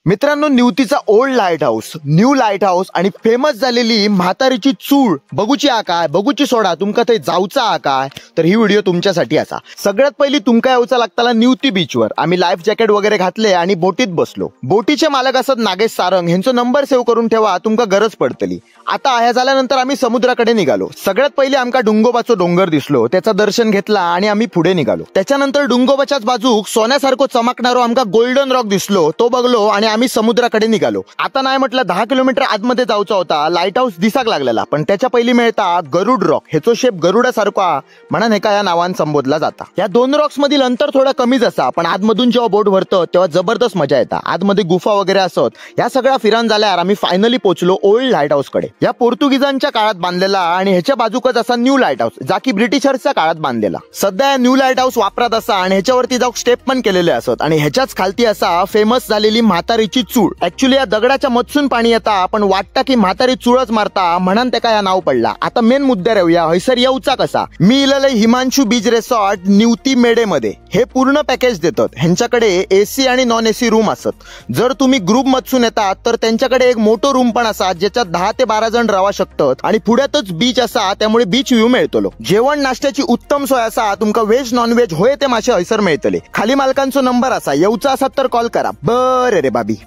मित्रांनो, निवतीचा old light house, new light house आणि फेमस झालेली म्हातारीची चूळ बघूची आ काय, बघूची सोडा तुमका थंय जाऊचा आ काय, तर ही व्हिडिओ तुमच्यासाठी असा. सगळ्यात पहिली तुमका येऊचा लागताला निवती बीचवर. आम्ही लाईफ जॅकेट वगैरे घातले आणि बोटीत बसलो. बोटीचे मालक असत नागेश सारंग, ह्यांचा नंबर सेव्ह करून ठेवा, तुमका गरज पडतली. आता ह्या झाल्यानंतर आम्ही समुद्राकडे निघालो. सगळ्यात पहिली आमका डुंगोबाचं डोंगर दिसलो, त्याचं दर्शन घेतला आणि आम्ही पुढे निघालो. त्याच्यानंतर डुंगोबाच्याच बाजूक सोन्यासारखं चमकणारो आमका गोल्डन रॉक दिसलो, तो बघलो आणि आम्ही समुद्राकडे निघालो. आता नाही म्हटलं 10 किलोमीटर आतमध्ये जाऊचा होता. लाईट हाऊस दिसाक लागलेला, पण त्याच्या पहिली मिळता गरुड रॉक. ह्याचो शेप गरुडासारखा म्हणून एका या नावान संबोधला जाता. या दोन रॉक्स मधील अंतर थोडं कमीच असा, पण आतमधून जेव्हा बोट भरतं तेव्हा जबरदस्त मजा येता. आतमध्ये गुफा वगैरे असत. या सगळ्या फिरान झाल्यावर आम्ही फायनली पोहोचलो ओल्ड लाईट हाऊस कडे. या पोर्तुगीजांच्या काळात बांधलेला आणि ह्याच्या बाजूकच असा न्यू लाईट हाऊस, जा की ब्रिटिशर्सच्या काळात बांधलेला. सध्या या न्यू लाईट हाऊस वापरात असा आणि ह्याच्यावरती जाऊन स्टेप पण केलेले असत. आणि ह्याच्याच खालती असा फेमस झालेली म्हातारीची चूळ. ऍक्च्युली या दगडाच्या मधसून पाणी येता, पण वाटतं की म्हातारी चुळच मारता म्हणून त्याका या नाव पडला. आता मेन मुद्द्यावर येऊया, हैसर येऊचा कसा. मी इलेलं हिमांशू बीच रिसॉर्ट निवती मेडे मध्ये. हे पूर्ण पॅकेज देतात. ह्यांच्याकडे एसी आणि नॉन एसी रूम असत. जर तुम्ही ग्रुप मधसून येतात तर त्यांच्याकडे एक मोठं रूम पण असा, ज्याच्यात 10 ते 12 जण राहू शकतात आणि पुढ्यातच बीच असा, त्यामुळे बीच व्ह्यू मिळतो. जेवण नाश्त्याची उत्तम सोय असा. तुमका व्हेज नॉन व्हेज होय ते मासे हैसर मिळतले. खाली मालकांचा नंबर असा, येऊचा असा तर कॉल करा. बरं रे बाबी.